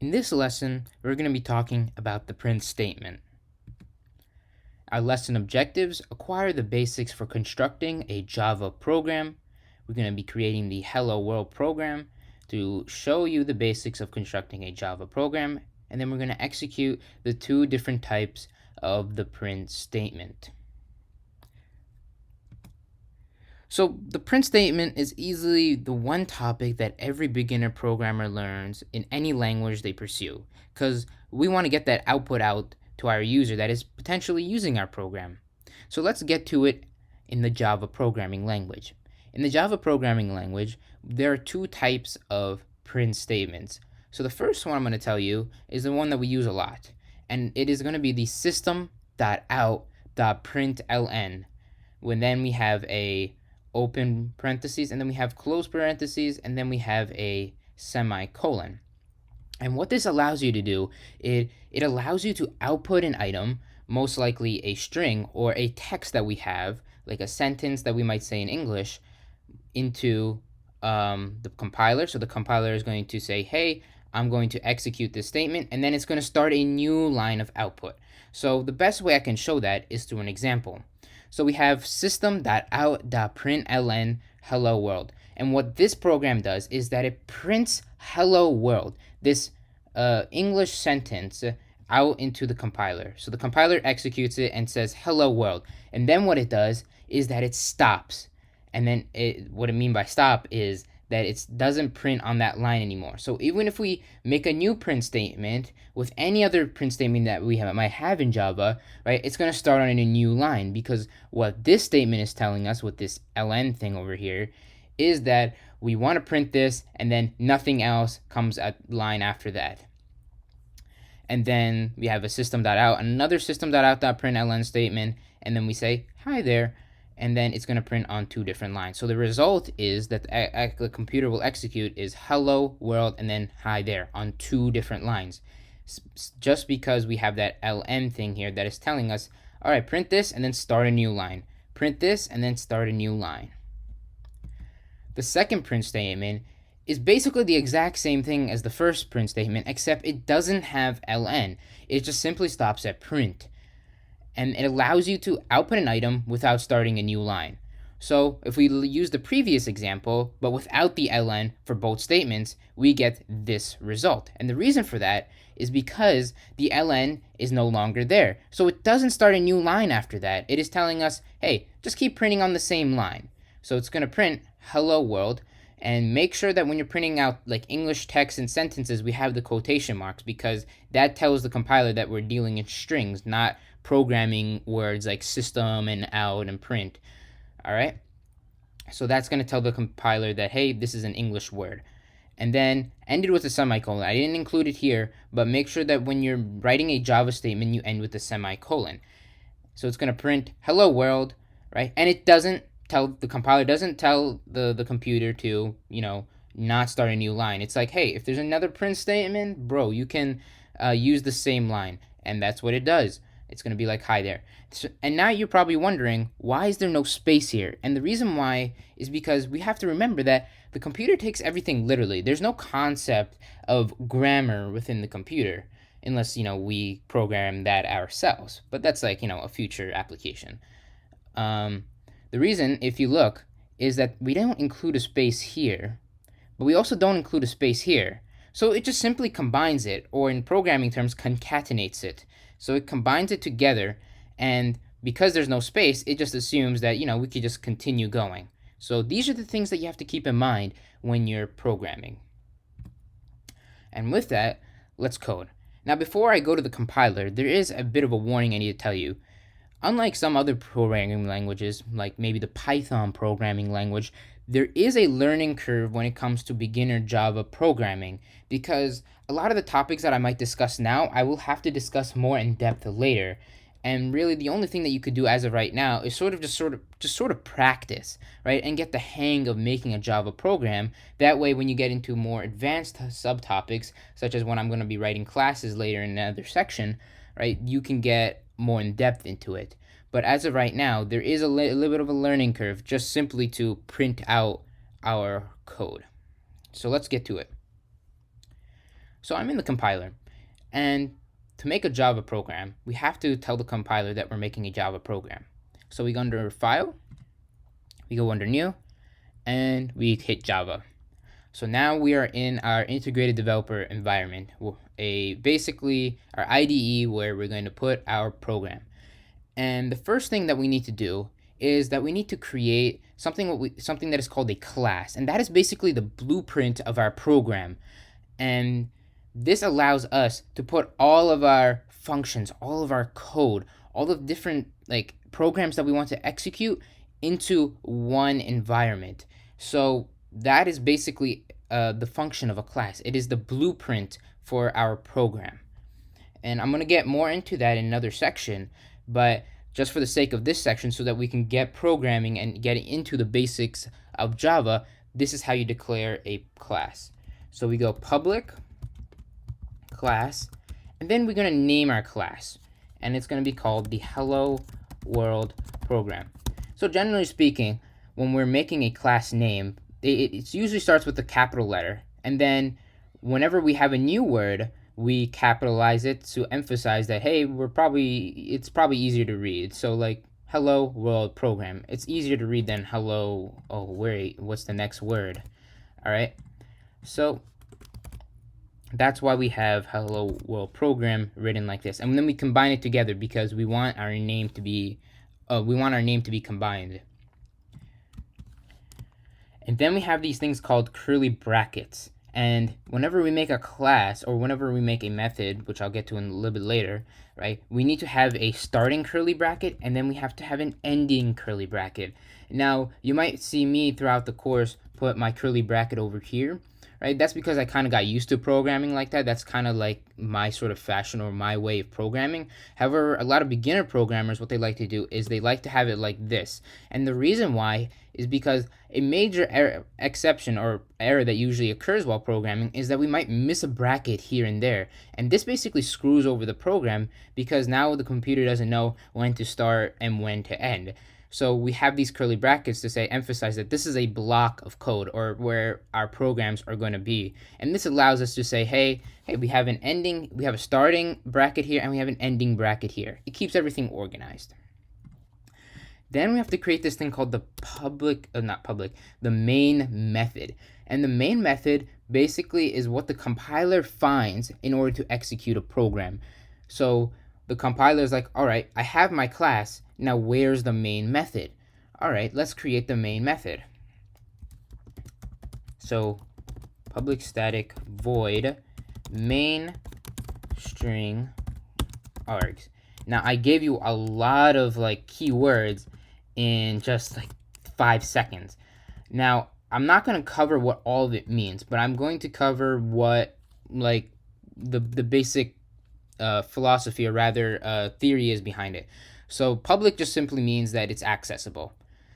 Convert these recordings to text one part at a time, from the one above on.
In this lesson, we're going to be talking about the print statement. Our lesson objectives: acquire the basics for constructing a Java program. We're going to be creating the Hello World program to show you the basics of constructing a Java program, and then we're going to execute the two different types of the print statement. So the print statement is easily the one topic that every beginner programmer learns in any language they pursue, because we want to get that output out to our user that is potentially using our program. So let's get to it in the Java programming language. In the Java programming language, there are two types of print statements. So the first one I'm going to tell you is the one that we use a lot, and it is going to be the system.out.println. When then we have a open parentheses, and then we have close parentheses, and then we have a semicolon. And what this allows you to do, it allows you to output an item, most likely a string or a text that we have, like a sentence that we might say in English, into the compiler. So the compiler is going to say, hey, I'm going to execute this statement, and then it's going to start a new line of output. So the best way I can show that is through an example. So we have system.out.println hello world. And what this program does is that it prints hello world, this English sentence, out into the compiler. So the compiler executes it and says hello world. And then what it does is that it stops. And then what I mean by stop is that it doesn't print on that line anymore. So even if we make a new print statement with any other print statement that we might have in Java, right, it's going to start on a new line, because what this statement is telling us with this ln thing over here is that we want to print this, and then nothing else comes at line after that. And then we have a system.out, another system.out.println statement, and then we say hi there, and then it's going to print on two different lines. So the result is that the computer will execute is hello world and then hi there on two different lines, just because we have that ln thing here that is telling us, all right, print this and then start a new line, print this and then start a new line. The second print statement is basically the exact same thing as the first print statement, except it doesn't have ln. It just simply stops at print, and it allows you to output an item without starting a new line. So if we use the previous example, but without the ln for both statements, we get this result. And the reason for that is because the ln is no longer there. So it doesn't start a new line after that. It is telling us, hey, just keep printing on the same line. So it's going to print hello world, and make sure that when you're printing out like English text and sentences, we have the quotation marks, because that tells the compiler that we're dealing in strings, not programming words like system and out and print. All right, so that's going to tell the compiler that, hey, this is an English word. And then end it with a semicolon. I didn't include it here, but make sure that when you're writing a Java statement, you end with a semicolon. So it's going to print hello world, right? And it doesn't tell the compiler, doesn't tell the computer to, not start a new line. It's like, hey, if there's another print statement, bro, you can use the same line. And that's what it does. It's going to be like, hi there. So, and now you're probably wondering, why is there no space here? And the reason why is because we have to remember that the computer takes everything literally. There's no concept of grammar within the computer, unless, we program that ourselves. But that's like, a future application. The reason, if you look, is that we don't include a space here, but we also don't include a space here. So it just simply combines it, or in programming terms, concatenates it. So it combines it together, and because there's no space, it just assumes that, we could just continue going. So these are the things that you have to keep in mind when you're programming. And with that, let's code. Now, before I go to the compiler, there is a bit of a warning I need to tell you. Unlike some other programming languages, like maybe the Python programming language, there is a learning curve when it comes to beginner Java programming, because a lot of the topics that I might discuss now, I will have to discuss more in depth later. And really, the only thing that you could do as of right now is sort of practice, right, and get the hang of making a Java program. That way, when you get into more advanced subtopics, such as when I'm going to be writing classes later in another section, right, you can get more in depth into it. But as of right now, there is a little bit of a learning curve just simply to print out our code. So let's get to it. So I'm in the compiler, and to make a Java program, we have to tell the compiler that we're making a Java program. So we go under File, we go under New, and we hit Java. So now we are in our integrated developer environment, basically our IDE where we're going to put our program. And the first thing that we need to do is that we need to create something that is called a class, and that is basically the blueprint of our program. And this allows us to put all of our functions, all of our code, all the different programs that we want to execute into one environment. So that is basically the function of a class. It is the blueprint for our program. And I'm going to get more into that in another section, but just for the sake of this section, so that we can get programming and get into the basics of Java, this is how you declare a class. So we go public class, and then we're going to name our class, and it's going to be called the Hello World program. So generally speaking, when we're making a class name, it usually starts with a capital letter, and then whenever we have a new word, we capitalize it to emphasize that, hey, it's probably easier to read. So like Hello World program, it's easier to read than hello, oh wait, what's the next word? All right, so that's why we have Hello World program written like this, and then we combine it together because we want our name to be combined. And then we have these things called curly brackets. And whenever we make a class or whenever we make a method, which I'll get to in a little bit later, right, we need to have a starting curly bracket, and then we have to have an ending curly bracket. Now, you might see me throughout the course put my curly bracket over here, right? That's because I kind of got used to programming like that. That's kind of like my sort of fashion or my way of programming. However, a lot of beginner programmers, what they like to do is they like to have it like this. And the reason why is because a major exception or error that usually occurs while programming is that we might miss a bracket here and there. And this basically screws over the program because now the computer doesn't know when to start and when to end. So we have these curly brackets to emphasize that this is a block of code or where our programs are going to be. And this allows us to say, hey, we have a starting bracket here and we have an ending bracket here. It keeps everything organized. Then we have to create this thing called the the main method. And the main method basically is what the compiler finds in order to execute a program. So the compiler is like, all right, I have my class. Now where's the main method? All right, let's create the main method. So public static void main string args. Now I gave you a lot of keywords in just 5 seconds. Now I'm not going to cover what all of it means, but I'm going to cover what the basic philosophy, or rather theory, is behind it. So public just simply means that it's accessible.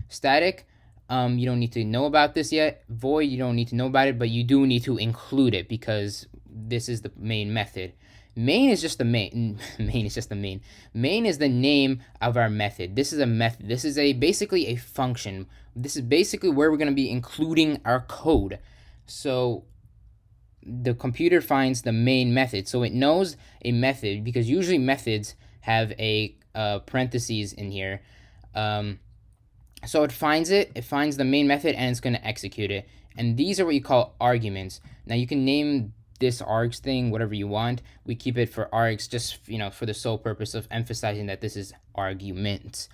Static, you don't need to know about this yet. Void, you don't need to know about it, but you do need to include it because this is the main method. Main is just the main. Main is just the main. Main is the name of our method. This is a method. This is basically a function. This is basically where we're going to be including our code. So the computer finds the main method. So it knows a method because usually methods have a parentheses in here. So it finds the main method, and it's going to execute it. And these are what you call arguments. Now you can name this args thing whatever you want. We keep it for args just for the sole purpose of emphasizing that this is arguments.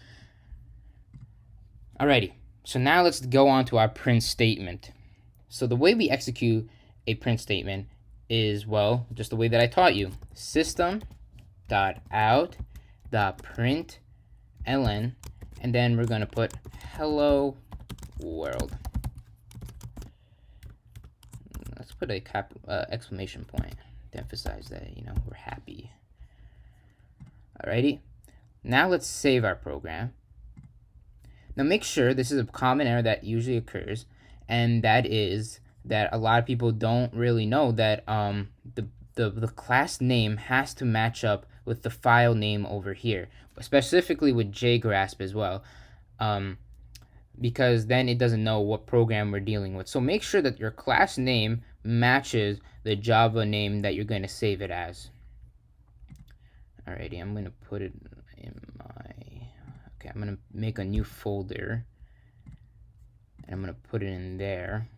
Alrighty, so now let's go on to our print statement. So the way we execute a print statement is, well, just the way that I taught you. System.out.println, and then we're going to put hello world. Let's put a exclamation point to emphasize that we're happy. Alrighty, now let's save our program. Now make sure, this is a common error that usually occurs, and that is that a lot of people don't really know that the class name has to match up with the file name over here, specifically with JGrasp as well, because then it doesn't know what program we're dealing with. So make sure that your class name matches the Java name that you're going to save it as. Alrighty, I'm going to put it in okay, I'm going to make a new folder, and I'm going to put it in there.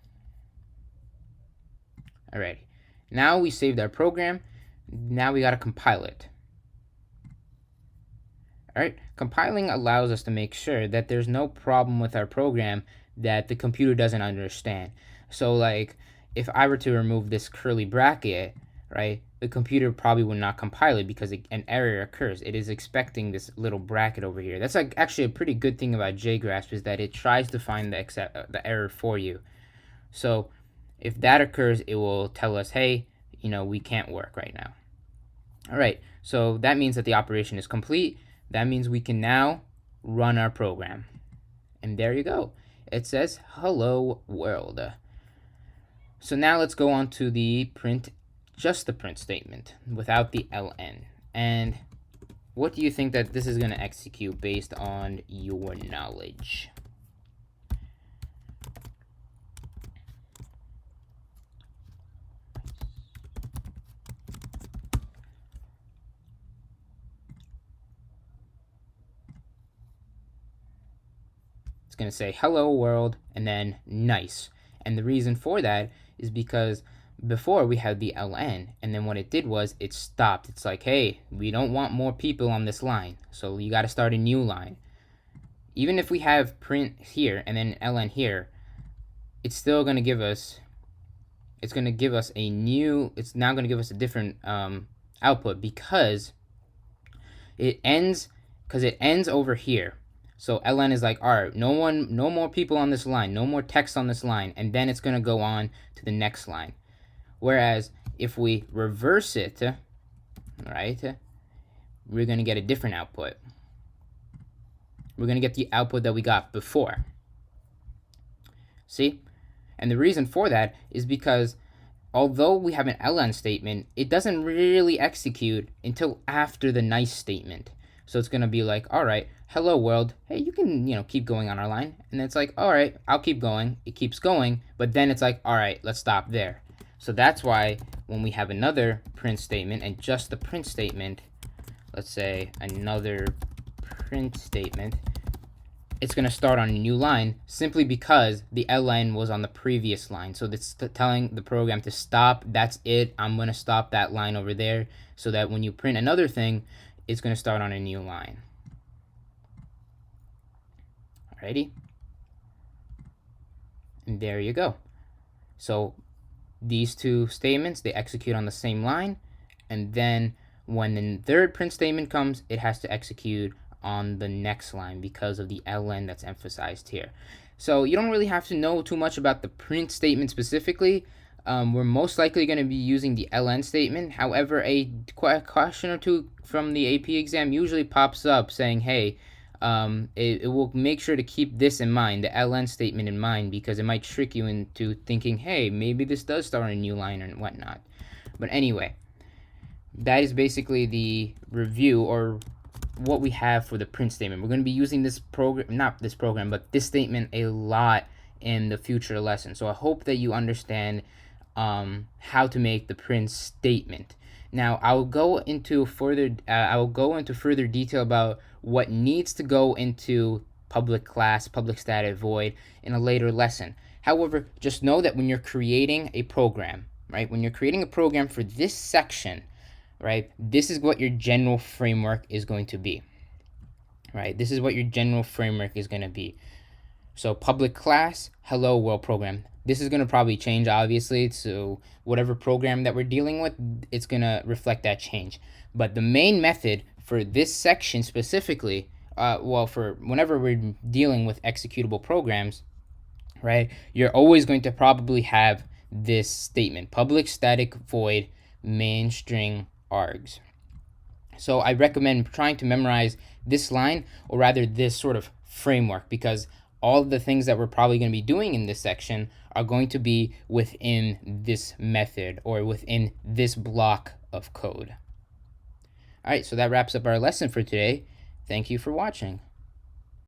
Alrighty, now we saved our program. Now we got to compile it. Alright, compiling allows us to make sure that there's no problem with our program that the computer doesn't understand. So like, if I were to remove this curly bracket, right, the computer probably would not compile it because an error occurs. It is expecting this little bracket over here. That's like actually a pretty good thing about JGrasp, is that it tries to find the error for you. So if that occurs, it will tell us, hey, we can't work right now. Alright, so that means that the operation is complete. That means we can now run our program. And there you go. It says, hello world. So now let's go on to the just the print statement without the ln. And what do you think that this is going to execute based on your knowledge? It's going to say hello world and then nice. And the reason for that is because before we had the ln, and then what it did was it stopped. It's like, hey, we don't want more people on this line, so you got to start a new line. Even if we have print here and then ln here, it's still going to give us, it's now going to give us a different output because it ends over here. So ln is like, all right, no more people on this line, no more text on this line, and then it's going to go on to the next line. Whereas if we reverse it, right, we're going to get a different output. We're going to get the output that we got before. See? And the reason for that is because although we have an ln statement, it doesn't really execute until after the nice statement. So it's going to be like, all right, hello world, hey, you can, keep going on our line. And it's like, all right, I'll keep going. It keeps going, but then it's like, all right, let's stop there. So that's why when we have another print statement and just the print statement, let's say another print statement, it's going to start on a new line simply because the ln was on the previous line. So it's telling the program to stop. That's it. I'm going to stop that line over there so that when you print another thing, it's going to start on a new line. Alrighty. And there you go. So these two statements, they execute on the same line. And then when the third print statement comes, it has to execute on the next line because of the ln that's emphasized here. So you don't really have to know too much about the print statement specifically. We're most likely going to be using the ln statement. However, a question or two from the AP exam usually pops up saying, hey, it will make sure to keep this in mind, the ln statement in mind, because it might trick you into thinking, hey, maybe this does start a new line and whatnot. But anyway, that is basically the review or what we have for the print statement. We're going to be using this but this statement a lot in the future lesson. So I hope that you understand how to make the print statement. Now I will go into further detail about what needs to go into public class, public static void in a later lesson. However, just know that when you're creating a program, right? When you're creating a program for this section, right? This is what your general framework is going to be, right? This is what your general framework is going to be. So public class, hello world program. This is going to probably change, obviously. So whatever program that we're dealing with, it's going to reflect that change. But the main method for this section specifically, for whenever we're dealing with executable programs, right, you're always going to probably have this statement, public static void main string args. So I recommend trying to memorize this line, or rather this sort of framework, because all of the things that we're probably going to be doing in this section are going to be within this method or within this block of code. All right, so that wraps up our lesson for today. Thank you for watching.